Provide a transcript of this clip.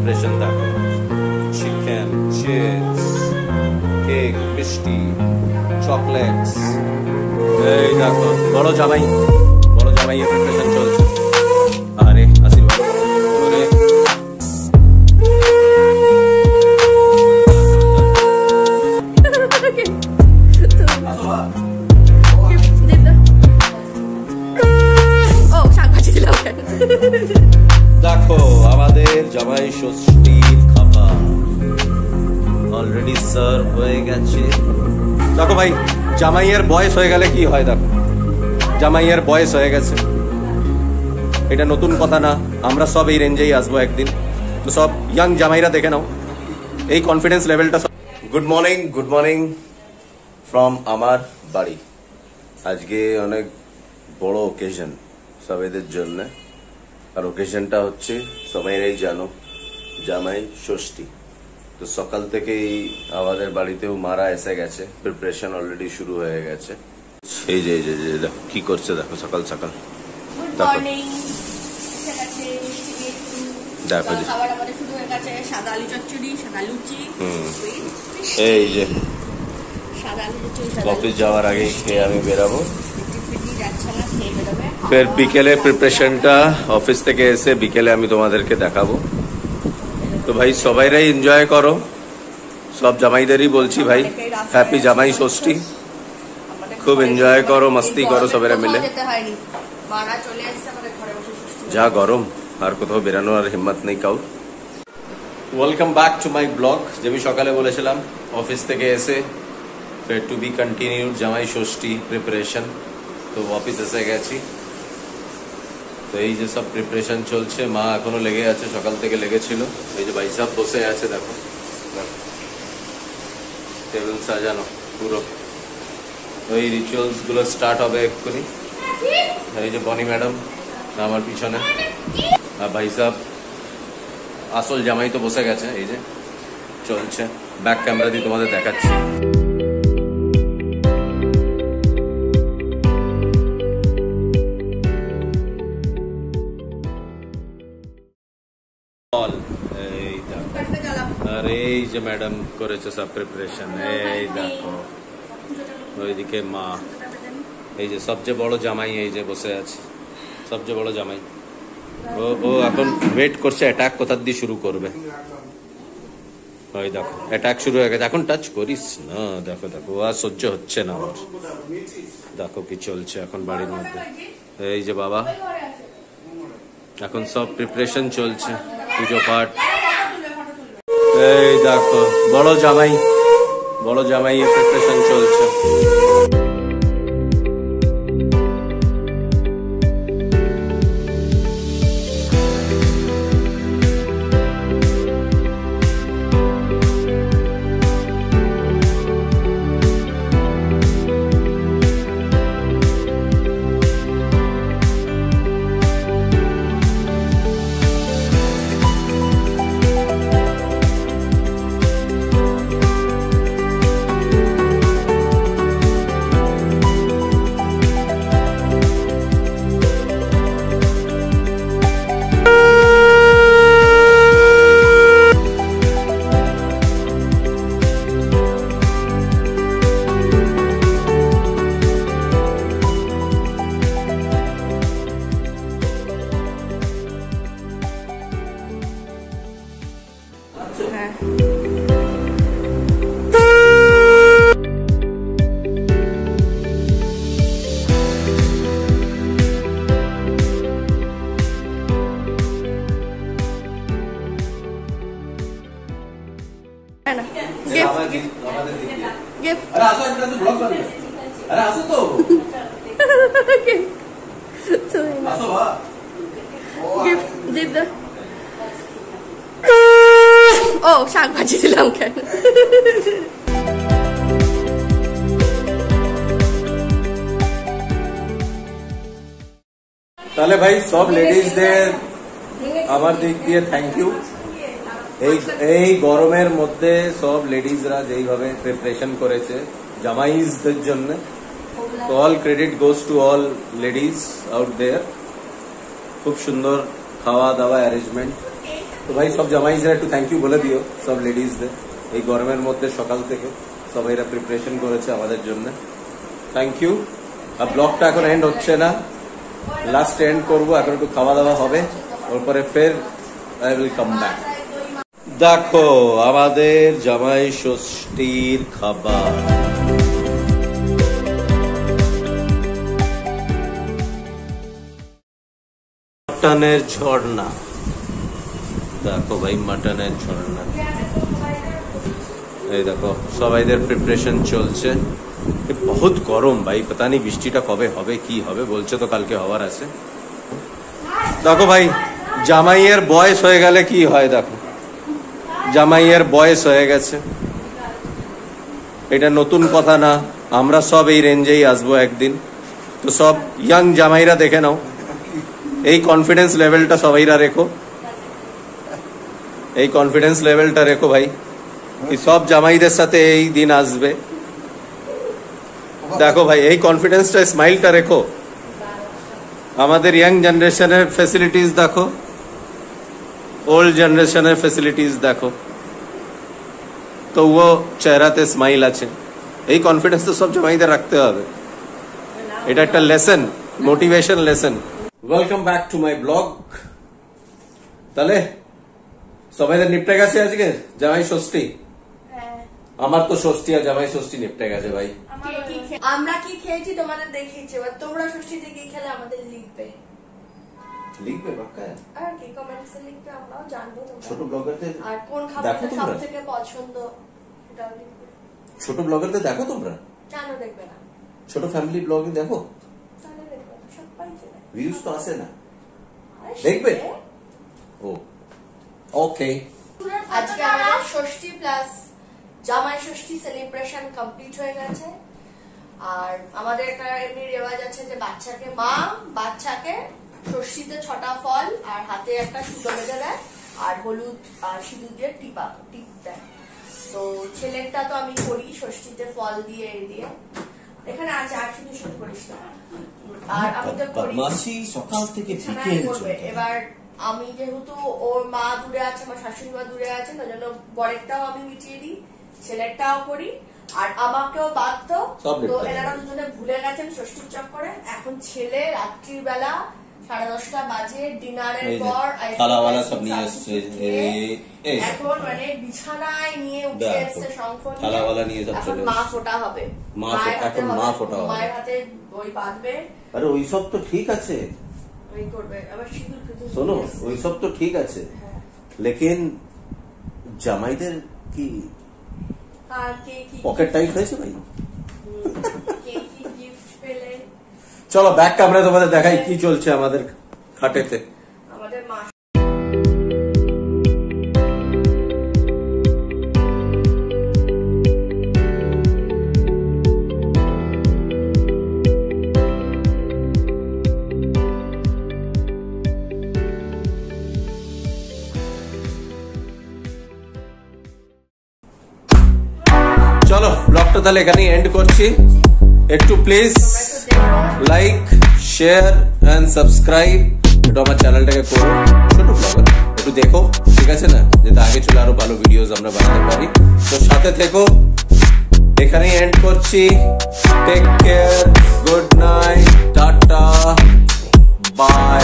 Preparation দেখো, chicken, cheese, cake, মিষ্টি, chocolates. এই দেখো বড় জামাইয়ের প্রিপারেশন চলছে। আরে আশীর্বাদ ওরে দেখো আমাদের জামাই ষষ্ঠীর খাবার অলরেডি সার্ভ হয়ে গেছে। দেখো ভাই, জামাইয়ের বয়স হয়ে গেলে কি হয়, দেখো জামাইয়ের বয়স হয়ে গেছে, এটা নতুন কথা না, আমরা সব এই রেঞ্জেই আসবো একদিন। তো সব ইয়াং জামাইরা দেখে নাও এই কনফিডেন্স লেভেলটা। গুড মর্নিং ফ্রম আমার বাড়ি। আজকে অনেক বড় ওকেশন সবাইদের জন্য, আর ওকেশনটা হচ্ছে সবাইরাই জানো, জামাই ষষ্ঠী। তো সকাল থেকেই আমাদের বাড়িতেও মারা এসে গেছে, প্রিপারেশন অলরেডি শুরু হয়ে গেছে। এই যে দেখো কি করছে, দেখো সকাল সকাল দেখো এই যে অফিস যাওয়ার আগে খেয়ে আমি বেরাবো, ফের বিকেলে প্রিপারেশনটা অফিস থেকে এসে বিকেলে আমি তোমাদেরকে দেখাবো। তো ভাই সবাইরাই এনজয় করো, সব জামাইদেরই বলছি ভাই হ্যাপি জামাই ষষ্ঠী, খুব এনজয় করো, মস্তি করো সবাই মিলে। যা গরম, আর কোথাও বেরানোর আর হিম্মত নেই কাউর। Welcome back to my blog. যে আমি সকালে বলেছিলাম অফিস থেকে এসে ফের টু বি কন্টিনিউড জামাই ষষ্ঠী প্রিপারেশন। তো অফিস এসে গেছি, তো এই যে সব প্রিপারেশন চলছে, মা এখনো লেগে আছে, সকাল থেকে লেগেছিল। এই যে ভাই সাহেব বসে আছে, দেখো টেবিল সাজানো পুরো, ওই রিচুয়ালস গুলো স্টার্ট হবে এক্ষুনি। এই যে বনি ম্যাডাম আমার পিছনে, আর ভাই সাহেব আসল জামাই তো বসে গেছে, এই যে চলছে, ব্যাক ক্যামেরা দিয়ে তোমাদের দেখাচ্ছি। আর এই যে ম্যাডাম করেছে সব প্রিপারেশন, এই দেখো ওইদিকে মা, এই যে সবচেয়ে বড় জামাই এই যে বসে আছে, সবচেয়ে বড় জামাই, ও এখন ওয়েট করছে অ্যাটাক কোথা দিয়ে শুরু করবে। ওই দেখো অ্যাটাক শুরু হয়ে গেছে, এখন টাচ করিস না, দেখো দেখো আর সহ্য হচ্ছে না ওর, দেখো কি চলছে এখন বাড়ির মধ্যে। এই যে বাবা এখন সব প্রিপারেশন চলছে, পুজো পাঠ। এই দেখো বড় জামাই এর প্রিপারেশন চলছে। ও শাক ভাজি দিলাম কেন? তাহলে ভাই সব লেডিজদের আমার দিক দিয়ে থ্যাংক ইউ। এই গরমের মধ্যে সব লেডিজরা যেইভাবে প্রিপারেশন করেছে জামাইজদের জন্য, তো all credit goes to all ladies out there. খুব সুন্দর খাওয়া দাওয়া অ্যারেঞ্জমেন্ট, তো ভাই সব জামাইরা একটু থ্যাংক ইউ বলে দিও সব লেডিজদের, এই গরমের মধ্যে সকাল থেকে সবাইরা প্রিপারেশন করেছে আমাদের জন্য, থ্যাংক ইউ। আর ব্লগটা এখন এন্ড হচ্ছে না, লাস্ট এন্ড করবো, এখন একটু খাওয়া দাওয়া হবে, ওরপরে ফের আই উইল কাম ব্যাক। দেখো আমাদের জামাই ষষ্ঠীর খাবার, মটনের ঝর্ণা। দেখো ভাই মটনের ঝর্ণা, এই দেখো সবাইদের প্রিপারেশন চলছে। বহুত গরম ভাই, পতা নেই বৃষ্টিটা কবে হবে কি হবে, বলছে তো কালকে হওয়ার আছে। দেখো ভাই জামাইয়ের বয়স হয়ে গেলে কি হয়, দেখো জামাইয়ের বয়স হয়ে গেছে, এটা নতুন কথা না, আমরা সব এই রেঞ্জেই আসবো একদিন। তো সব ইয়াং জামাইরা দেখে নাও, এই কনফিডেন্স লেভেলটা সবাইরা রেখো, এই কনফিডেন্স লেভেলটা রেখো ভাই, সব জামাইদের সাথে এই দিন আসবে। দেখো ভাই এই কনফিডেন্সটা, স্মাইলটা রেখো। আমাদের ইয়াং জেনারেশনের ফ্যাসিলিটিস দেখো, ওল্ড জেনারেশনের ফ্যাসিলিটিস দেখো, তো ও চেহারাতে স্মাইল আছে, এই কনফিডেন্স তো সব জামাইদের রাখতে হবে। এটা একটা lesson, motivation lesson. Welcome back to my blog. তাহলে সবাইদের নিপটে গেছে আজকে জামাই ষষ্ঠী? আমার তো ষষ্ঠী আর জামাই ষষ্ঠী নিপটে গেছে ভাই। আমরা কি খেয়েছি তোমাদের দেখিয়েছি, এবার তোমরা ষষ্ঠীতে কি খেলে আমাদের লিখবে, লিখবে বাক্কা আর কি কমেন্টসে লিখবে, আমরাও জানবো ছোট ব্লগারদের। আর কোন খাবারটা সবথেকে পছন্দ সেটাও লিখবে। ছোট ব্লগারদের দেখো তোমরা? কেন দেখবে না? ছোট ফ্যামিলি ব্লগিং দেখো? তাহলে দেখবে না, সবাই জানে। ভিউজ তো আসে না, দেখবে? ও ওকে। আজকে আমাদের ষষ্ঠী প্লাস জামাই ষষ্ঠী সেলিব্রেশন কমপ্লিট হয়ে গেছে। আর আমাদের একটা এমনি রেওয়াজ আছে যে বাচ্চাকে ষষ্ঠীতে 6টা ফল আর হাতে একটা সুতো বেঁধে দেয় আর হলুদ আর সিঁদুর দিয়ে টিপ দেয়। তো ছেলেরটা তো আমি করি ষষ্ঠীতে ফল দিয়ে এখানে আছে, আর শুধু করিস না। আর আমি তো করি সকাল থেকে করবে। এবার আমি যেহেতু ওর মা দূরে আছে, আমার শাশুড়ি মা দূরে আছে, তার জন্য বরেরটাও আমি মিটিয়ে দিই, ছেলেরটাও করি, আর আমাকেও বাধ্য। তো এনারা দুজনে ভুলে গেছেন ষষ্ঠীর চক্করে। এখন ছেলে রাত্রির বেলা 10:30 বাজে ডিনারের পর সব নিয়ে আসছে, এখন মানে বিছানায় নিয়ে উঠে এসছে শঙ্খ নিয়ে। এখন মা ফোটা হবে, মায়ের হাতে ওই বাঁধবে। আরে ওইসব তো ঠিক আছে, ওই করবে, আবার সিঁদুর শোনো ওইসব তো ঠিক আছে, লেকিন জামাইদের কি পকেট টাইট হয়েছে ভাই? চলো ব্যাক ক্যামেরা তোমাদের দেখাই কি চলছে আমাদের খাটেতে। আমাদের মা চলো ব্লগটা তাহলে এখানেই এন্ড করছি। একটু please like share and subscribe, একটু আমার চ্যানেলটাকে করো, ছোট ব্লগার একটু দেখো, ঠিক আছে না, যাতে আগে চলে আরো ভালো ভিডিওস আমরা বানাতে পারি। তো সাথে থেকো, এখানেই এন্ড করছি। Take care, good night, tata, by.